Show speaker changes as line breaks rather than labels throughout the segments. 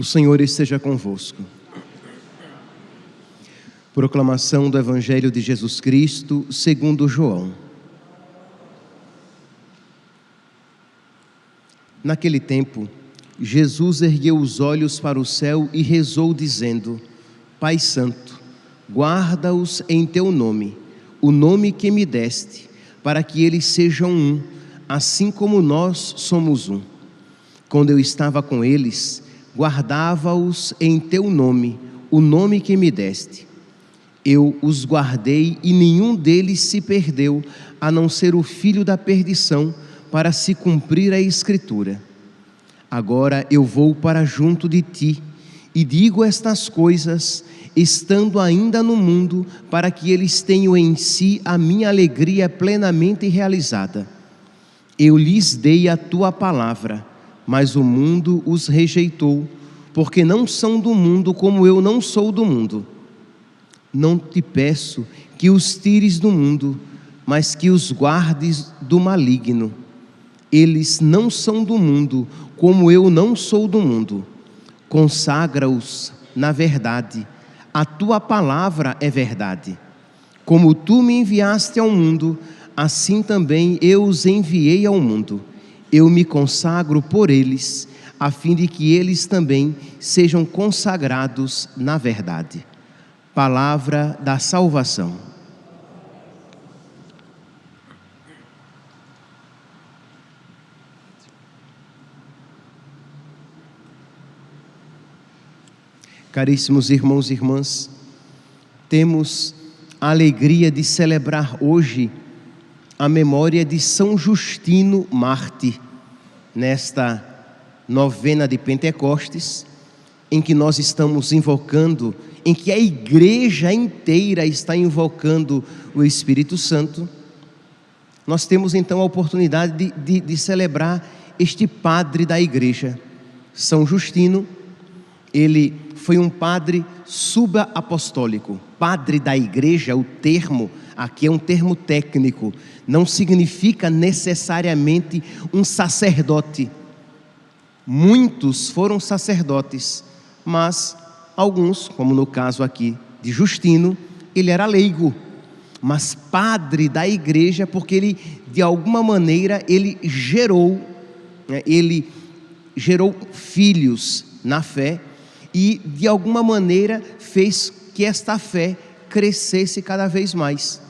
O Senhor esteja convosco. Proclamação do Evangelho de Jesus Cristo segundo João. Naquele tempo, Jesus ergueu os olhos para o céu e rezou dizendo: Pai Santo, guarda-os em teu nome, o nome que me deste, para que eles sejam um, assim como nós somos um. Quando eu estava com eles, guardava-os em teu nome, o nome que me deste. Eu os guardei e nenhum deles se perdeu, a não ser o filho da perdição, para se cumprir a Escritura. Agora eu vou para junto de ti, e digo estas coisas, estando ainda no mundo, para que eles tenham em si a minha alegria plenamente realizada. Eu lhes dei a tua palavra, mas o mundo os rejeitou, porque não são do mundo como eu não sou do mundo. Não te peço que os tires do mundo, mas que os guardes do maligno. Eles não são do mundo, como eu não sou do mundo. Consagra-os na verdade. A tua palavra é verdade. Como tu me enviaste ao mundo, assim também eu os enviei ao mundo. Eu me consagro por eles, a fim de que eles também sejam consagrados na verdade. Palavra da salvação. Caríssimos irmãos e irmãs, temos a alegria de celebrar hoje a memória de São Justino Mártir, nesta novena de Pentecostes, em que nós estamos invocando, em que a igreja inteira está invocando o Espírito Santo. Nós temos então a oportunidade de celebrar este padre da igreja, São Justino. Ele foi um padre subapostólico. Padre da igreja, o termo aqui é um termo técnico, não significa necessariamente um sacerdote. Muitos foram sacerdotes, mas alguns, como no caso aqui de Justino, ele era leigo, mas padre da igreja porque ele, de alguma maneira, ele gerou filhos na fé, e de alguma maneira fez que esta fé crescesse cada vez mais.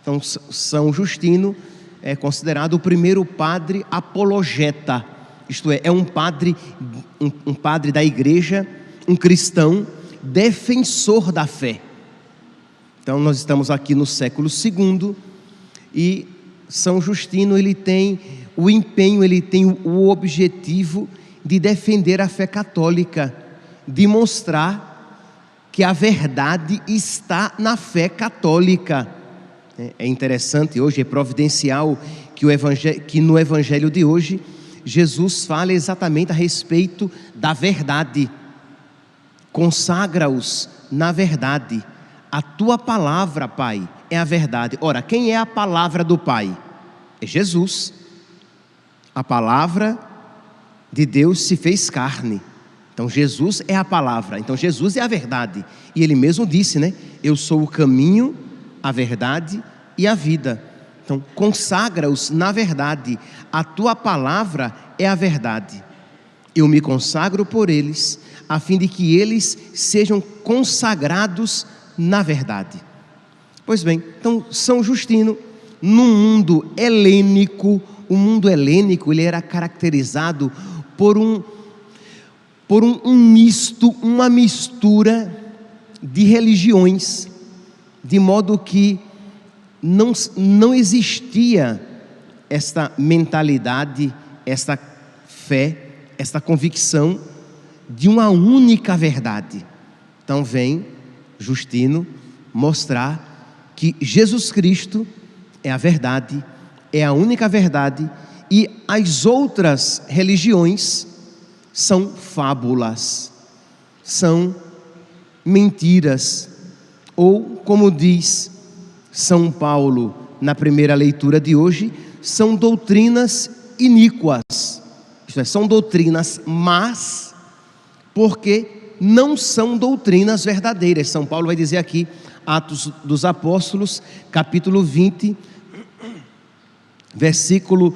Então São Justino é considerado o primeiro padre apologeta, isto é um padre da igreja, um cristão defensor da fé. Então nós estamos aqui no século II e São Justino ele tem o empenho, ele tem o objetivo de defender a fé católica, de mostrar que a verdade está na fé católica. É interessante hoje, é providencial que no Evangelho de hoje Jesus fala exatamente a respeito da verdade. Consagra-os na verdade. A tua palavra, Pai, é a verdade. Ora, quem é a palavra do Pai? É Jesus. A palavra de Deus se fez carne. Então Jesus é a palavra, então Jesus é a verdade. E ele mesmo disse, né? Eu sou o caminho, a verdade e a vida. Então consagra-os na verdade. A tua palavra é a verdade. Eu me consagro por eles, a fim de que eles sejam consagrados na verdade. Pois bem, então São Justino, no mundo helênico, o mundo helênico ele era caracterizado por uma mistura de religiões, de modo que não existia esta mentalidade, esta fé, esta convicção de uma única verdade. Então vem Justino mostrar que Jesus Cristo é a verdade, é a única verdade, e as outras religiões são fábulas, são mentiras, ou como diz São Paulo na primeira leitura de hoje, são doutrinas iníquas, isto é, são doutrinas más porque não são doutrinas verdadeiras. São Paulo vai dizer aqui, Atos dos Apóstolos, capítulo 20, versículo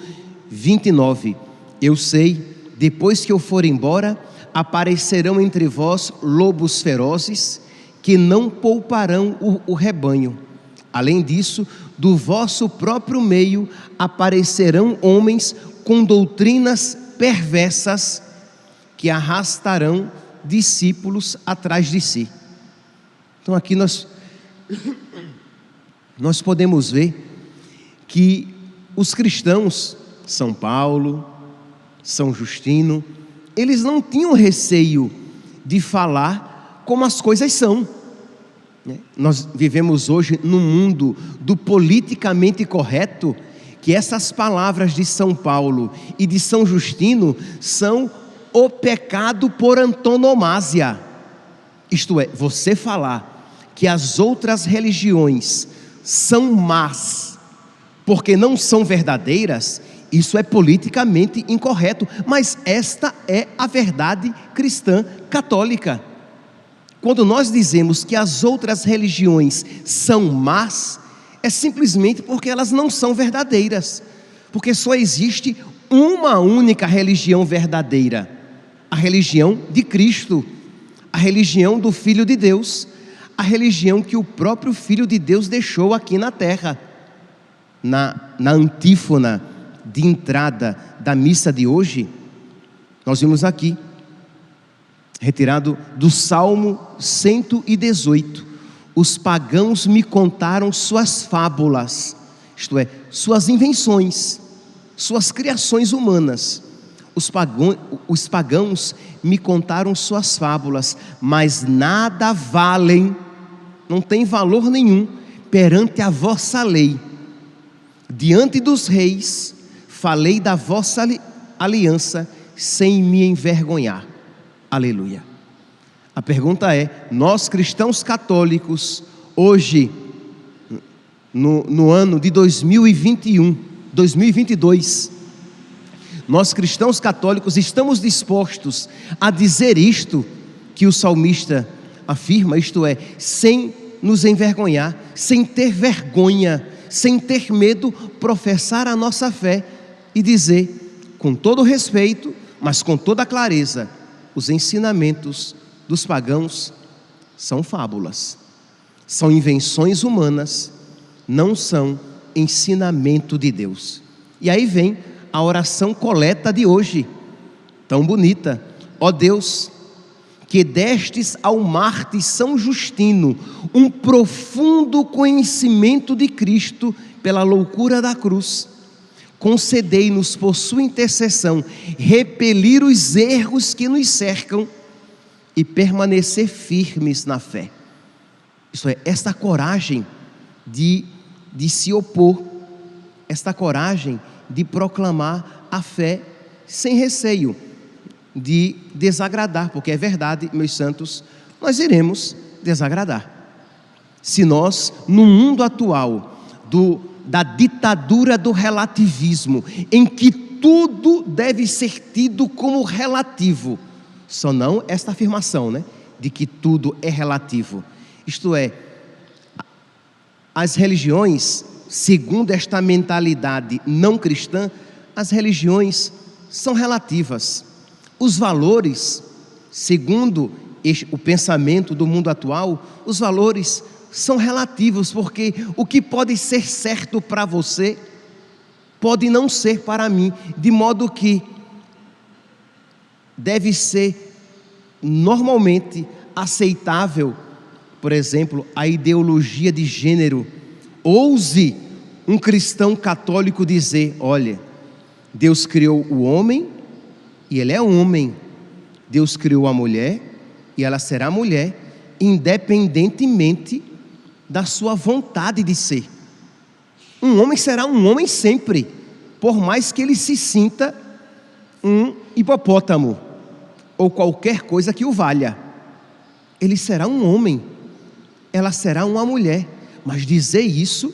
29. Eu sei, depois que eu for embora, aparecerão entre vós lobos ferozes, que não pouparão o rebanho. Além disso, do vosso próprio meio aparecerão homens com doutrinas perversas, que arrastarão discípulos atrás de si. Então aqui nós podemos ver que os cristãos, São Paulo, São Justino, eles não tinham receio de falar como as coisas são. Nós vivemos hoje num mundo do politicamente correto, que essas palavras de São Paulo e de São Justino são o pecado por antonomasia. Isto é, você falar que as outras religiões são más porque não são verdadeiras, isso é politicamente incorreto, mas esta é a verdade cristã católica. Quando nós dizemos que as outras religiões são más, é simplesmente porque elas não são verdadeiras, porque só existe uma única religião verdadeira, a religião de Cristo, a religião do Filho de Deus, a religião que o próprio Filho de Deus deixou aqui na terra. Na antífona de entrada da missa de hoje, nós vimos aqui, retirado do Salmo 118, os pagãos me contaram suas fábulas, isto é, suas invenções, suas criações humanas. Os pagãos me contaram suas fábulas, mas nada valem, não tem valor nenhum perante a vossa lei. Diante dos reis, falei da vossa aliança, sem me envergonhar. Aleluia. A pergunta é, nós cristãos católicos, hoje, no ano de 2022, nós cristãos católicos estamos dispostos a dizer isto que o salmista afirma, isto é, sem nos envergonhar, sem ter vergonha, sem ter medo, professar a nossa fé e dizer, com todo respeito, mas com toda clareza, os ensinamentos dos pagãos são fábulas, são invenções humanas, não são ensinamento de Deus. E aí vem a oração coleta de hoje, tão bonita. Ó Deus, que destes ao mártir São Justino um profundo conhecimento de Cristo pela loucura da cruz, concedei-nos por sua intercessão repelir os erros que nos cercam e permanecer firmes na fé. Isso é, esta coragem de se opor, esta coragem de proclamar a fé sem receio de desagradar, porque é verdade, meus santos, nós iremos desagradar. Se nós, no mundo atual, da ditadura do relativismo, em que tudo deve ser tido como relativo, só não esta afirmação, de que tudo é relativo. Isto é, as religiões, segundo esta mentalidade não cristã, as religiões são relativas. Os valores, segundo o pensamento do mundo atual, os valores são relativos, porque o que pode ser certo para você, pode não ser para mim, de modo que deve ser normalmente aceitável, por exemplo, a ideologia de gênero. Ouse um cristão católico dizer, olha, Deus criou o homem e ele é homem, Deus criou a mulher e ela será mulher, independentemente da sua vontade de ser. Um homem será um homem sempre, por mais que ele se sinta um hipopótamo ou qualquer coisa que o valha. Ele será um homem, ela será uma mulher. Mas dizer isso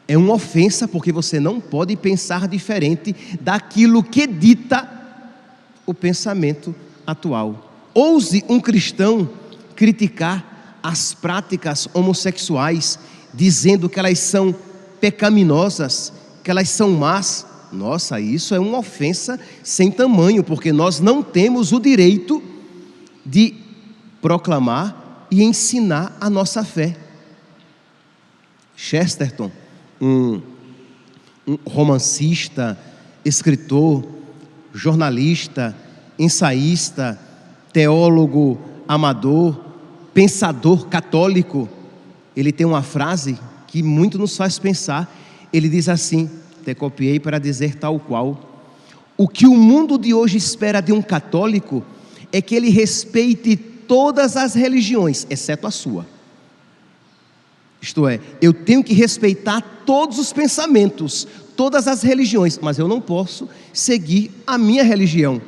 é uma ofensa, porque você não pode pensar diferente daquilo que dita o pensamento atual. Ouse um cristão criticar as práticas homossexuais, dizendo que elas são pecaminosas, que elas são más. Nossa, isso é uma ofensa sem tamanho, porque nós não temos o direito de proclamar e ensinar a nossa fé. Chesterton, um romancista, escritor, jornalista, ensaísta, teólogo amador, pensador católico, ele tem uma frase que muito nos faz pensar. Ele diz assim, até copiei para dizer tal qual: o que o mundo de hoje espera de um católico é que ele respeite todas as religiões, exceto a sua. Isto é, eu tenho que respeitar todos os pensamentos, todas as religiões, mas eu não posso seguir a minha religião,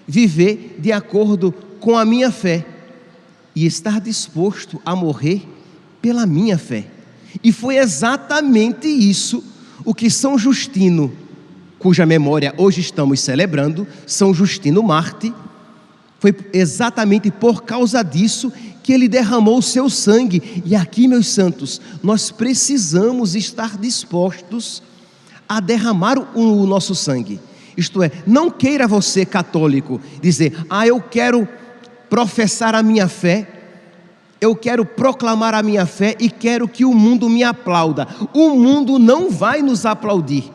viver de acordo com a minha fé e estar disposto a morrer pela minha fé. E foi exatamente isso o que São Justino, cuja memória hoje estamos celebrando, São Justino Mártir, foi exatamente por causa disso que ele derramou o seu sangue. E aqui, meus santos, nós precisamos estar dispostos a derramar o nosso sangue. Isto é, não queira você, católico, dizer: eu quero professar a minha fé, eu quero proclamar a minha fé e quero que o mundo me aplauda. O mundo não vai nos aplaudir,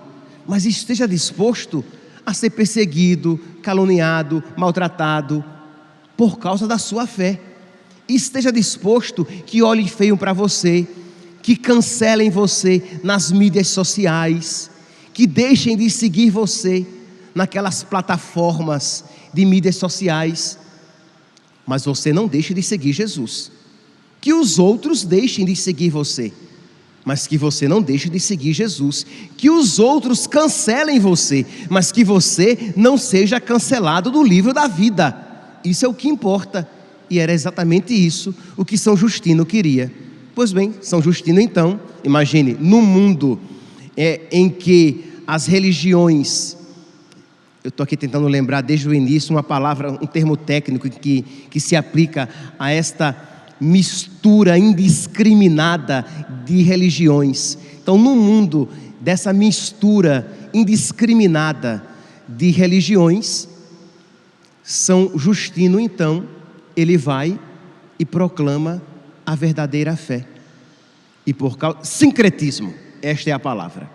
mas esteja disposto a ser perseguido, caluniado, maltratado por causa da sua fé. Esteja disposto que olhem feio para você, que cancelem você nas mídias sociais, que deixem de seguir você naquelas plataformas de mídias sociais, mas você não deixe de seguir Jesus. Que os outros deixem de seguir você, mas que você não deixe de seguir Jesus. Que os outros cancelem você, mas que você não seja cancelado do livro da vida. Isso é o que importa. E era exatamente isso o que São Justino queria. Pois bem, São Justino então, imagine, no mundo em que as religiões, eu estou aqui tentando lembrar desde o início uma palavra, um termo técnico que se aplica a esta mistura indiscriminada de religiões. Então, no mundo dessa mistura indiscriminada de religiões, São Justino então, ele vai e proclama a verdadeira fé. E por causa, sincretismo, esta é a palavra.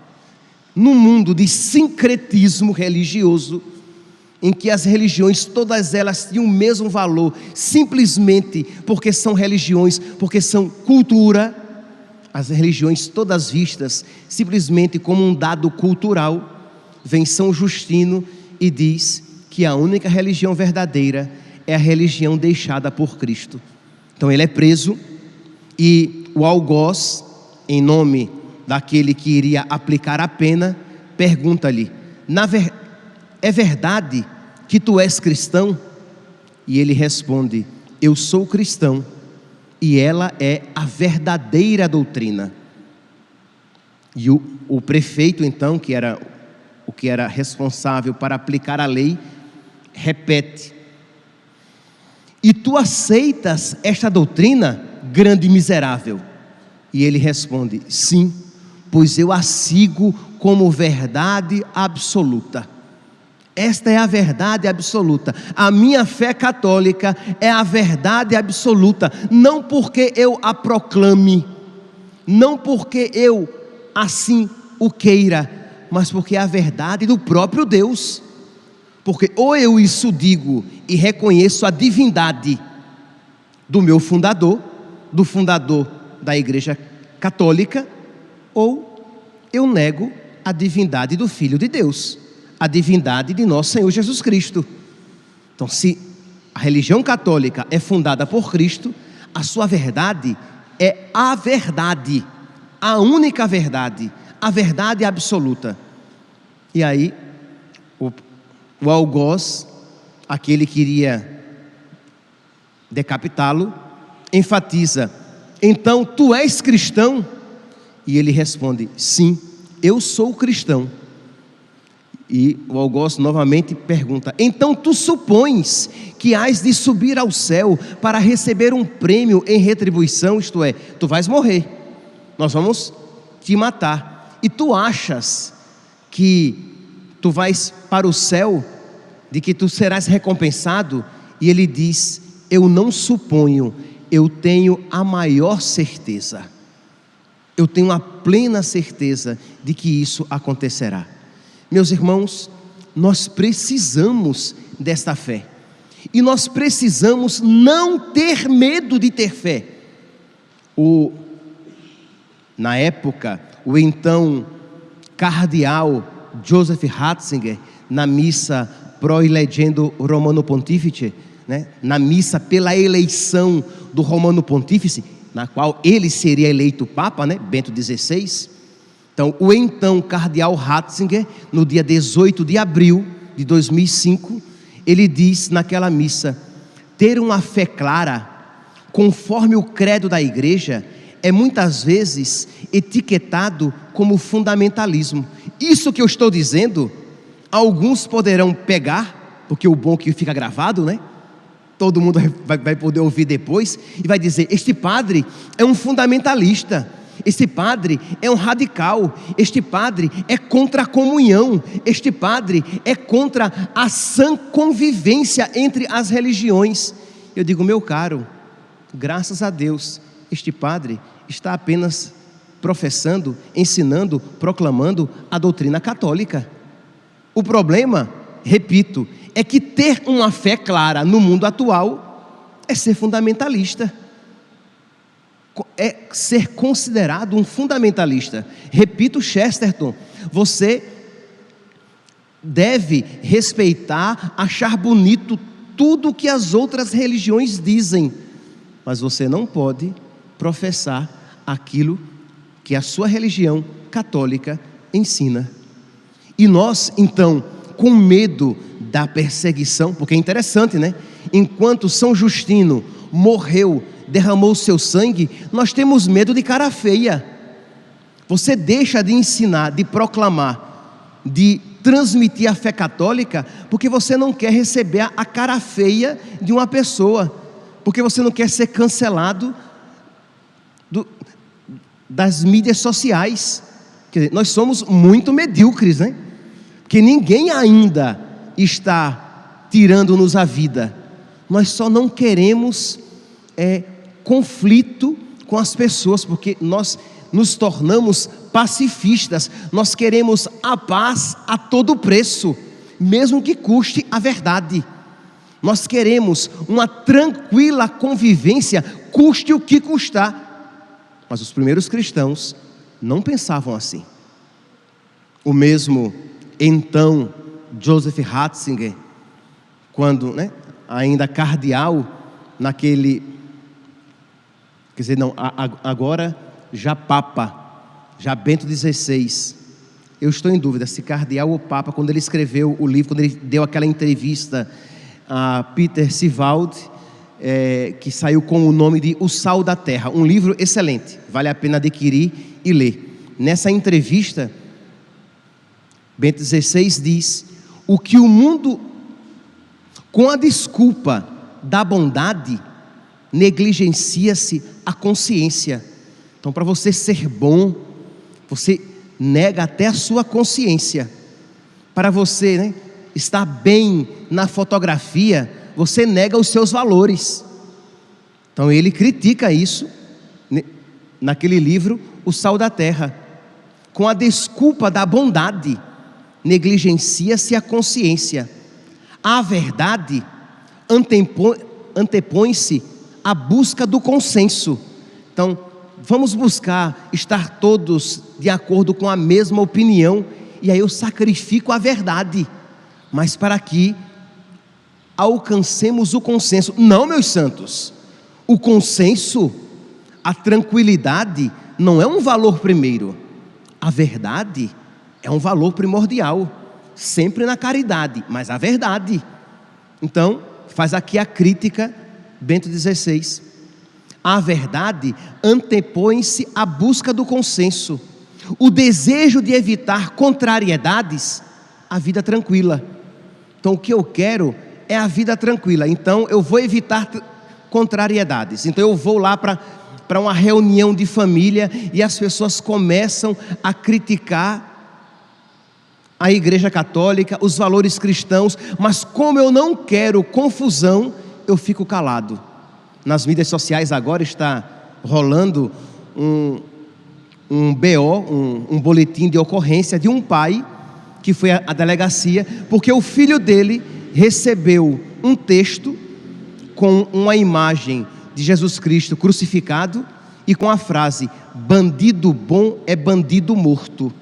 No mundo de sincretismo religioso, em que as religiões, todas elas têm o mesmo valor, simplesmente porque são religiões, porque são cultura, as religiões todas vistas simplesmente como um dado cultural, vem São Justino e diz que a única religião verdadeira é a religião deixada por Cristo. Então ele é preso e o algoz, em nome daquele que iria aplicar a pena, pergunta-lhe: é verdade que tu és cristão? E ele responde: eu sou cristão, e ela é a verdadeira doutrina. E o prefeito então, que era o que era responsável para aplicar a lei, repete: e tu aceitas esta doutrina, grande miserável? E ele responde: sim, pois eu a sigo como verdade absoluta. Esta é a verdade absoluta. A minha fé católica é a verdade absoluta, não porque eu a proclame, não porque eu assim o queira, mas porque é a verdade do próprio Deus. Porque ou eu isso digo e reconheço a divindade do meu fundador, do fundador da Igreja Católica, ou eu nego a divindade do Filho de Deus, a divindade de nosso Senhor Jesus Cristo. Então, se a religião católica é fundada por Cristo, a sua verdade é a verdade, a única verdade, a verdade absoluta. E aí, o algoz, aquele que iria decapitá-lo, enfatiza: então tu és cristão? E ele responde: sim, eu sou cristão. E o algoz novamente pergunta: então tu supões que hás de subir ao céu para receber um prêmio em retribuição, isto é, tu vais morrer, nós vamos te matar, e tu achas que tu vais para o céu, de que tu serás recompensado? E ele diz: eu não suponho, eu tenho a maior certeza, eu tenho a plena certeza de que isso acontecerá. Meus irmãos, nós precisamos desta fé, e nós precisamos não ter medo de ter fé. Na época, o então cardeal Joseph Ratzinger, na missa pro elegendo Romano Pontífice, na missa pela eleição do Romano Pontífice, na qual ele seria eleito Papa, Bento XVI. Então, o então cardeal Ratzinger, no dia 18 de abril de 2005, ele diz naquela missa: ter uma fé clara, conforme o credo da igreja, é muitas vezes etiquetado como fundamentalismo. Isso que eu estou dizendo, alguns poderão pegar, porque o bom é que fica gravado, todo mundo vai poder ouvir depois, e vai dizer: este padre é um fundamentalista, este padre é um radical, este padre é contra a comunhão, este padre é contra a sã convivência entre as religiões. Eu digo: meu caro, graças a Deus, este padre está apenas professando, ensinando, proclamando a doutrina católica. O problema, repito, é que ter uma fé clara no mundo atual é ser fundamentalista, é ser considerado um fundamentalista. Repito, Chesterton, você deve respeitar, achar bonito tudo o que as outras religiões dizem, mas você não pode professar aquilo que a sua religião católica ensina. E nós, então, com medo da perseguição, porque é interessante, enquanto São Justino morreu, derramou seu sangue, nós temos medo de cara feia. Você deixa de ensinar, de proclamar, de transmitir a fé católica, porque você não quer receber a cara feia de uma pessoa, porque você não quer ser cancelado das mídias sociais. Quer dizer, nós somos muito medíocres, porque ninguém ainda está tirando-nos a vida. Nós só não queremos conflito com as pessoas, porque nós nos tornamos pacifistas. Nós queremos a paz a todo preço, mesmo que custe a verdade. Nós queremos uma tranquila convivência, custe o que custar. Mas os primeiros cristãos não pensavam assim. O mesmo então Joseph Ratzinger, quando ainda cardeal, agora já Papa, já Bento XVI, eu estou em dúvida se cardeal ou Papa, quando ele escreveu o livro, quando ele deu aquela entrevista a Peter Sivald, que saiu com o nome de O Sal da Terra, um livro excelente, vale a pena adquirir e ler. Nessa entrevista, Bento XVI diz: o que o mundo, com a desculpa da bondade, negligencia-se a consciência. Então, para você ser bom, você nega até a sua consciência. Para você estar bem na fotografia, você nega os seus valores. Então ele critica isso naquele livro O Sal da Terra. Com a desculpa da bondade, negligencia-se a consciência. A verdade antepõe-se à busca do consenso. Então vamos buscar estar todos de acordo com a mesma opinião, e aí eu sacrifico a verdade, mas para que alcancemos o consenso. Não, meus santos, o consenso, a tranquilidade não é um valor primeiro, a verdade é um valor primordial, sempre na caridade, mas a verdade. Então faz aqui a crítica Bento XVI. A verdade antepõe-se à busca do consenso, o desejo de evitar contrariedades, a vida tranquila. Então o que eu quero é a vida tranquila. Então eu vou evitar contrariedades. Então eu vou lá para uma reunião de família e as pessoas começam a criticar a Igreja Católica, os valores cristãos, mas como eu não quero confusão, eu fico calado. Nas mídias sociais agora está rolando um BO, um boletim de ocorrência de um pai que foi à delegacia, porque o filho dele recebeu um texto com uma imagem de Jesus Cristo crucificado e com a frase: bandido bom é bandido morto.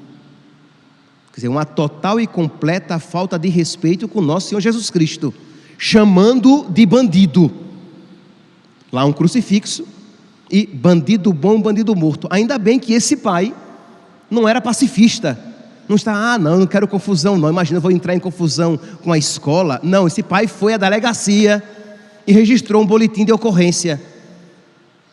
Quer dizer, uma total e completa falta de respeito com o nosso Senhor Jesus Cristo, chamando de bandido. Lá um crucifixo e bandido bom, bandido morto. Ainda bem que esse pai não era pacifista. Não está, não quero confusão não, imagina, eu vou entrar em confusão com a escola. Não, esse pai foi à delegacia e registrou um boletim de ocorrência.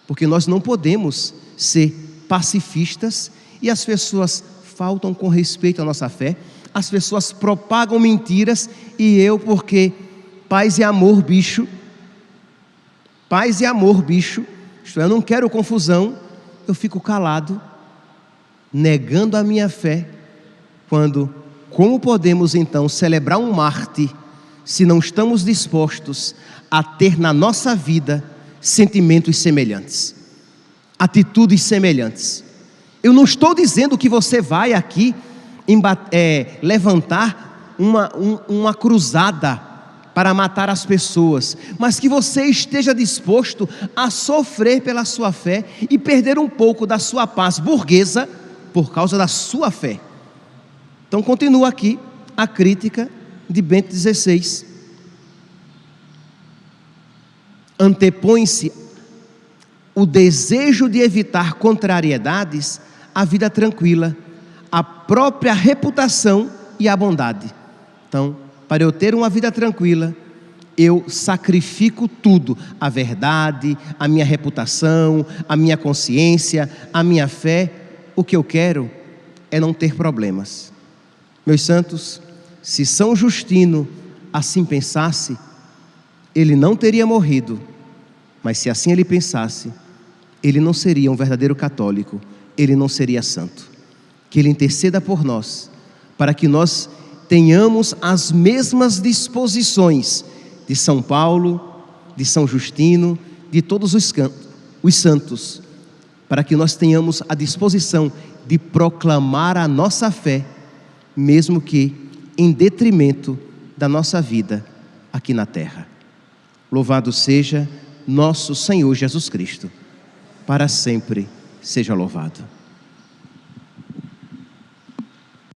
Porque nós não podemos ser pacifistas e as pessoas faltam com respeito à nossa fé, as pessoas propagam mentiras e eu, porque paz e amor, bicho, isto é, eu não quero confusão, eu fico calado, negando a minha fé, como podemos então celebrar um mártir, se não estamos dispostos a ter na nossa vida sentimentos semelhantes, atitudes semelhantes? Eu não estou dizendo que você vai aqui levantar uma cruzada para matar as pessoas, mas que você esteja disposto a sofrer pela sua fé e perder um pouco da sua paz burguesa por causa da sua fé. Então continua aqui a crítica de Bento XVI. Antepõe-se o desejo de evitar contrariedades à vida tranquila, a própria reputação e a bondade. Então, para eu ter uma vida tranquila, eu sacrifico tudo, a verdade, a minha reputação, a minha consciência, a minha fé. O que eu quero é não ter problemas. Meus santos, se São Justino assim pensasse, ele não teria morrido, mas se assim ele pensasse, ele não seria um verdadeiro católico, ele não seria santo. Que ele interceda por nós, para que nós tenhamos as mesmas disposições de São Paulo, de São Justino, de todos os santos, para que nós tenhamos a disposição de proclamar a nossa fé, mesmo que em detrimento da nossa vida aqui na terra. Louvado seja nosso Senhor Jesus Cristo, para sempre seja louvado.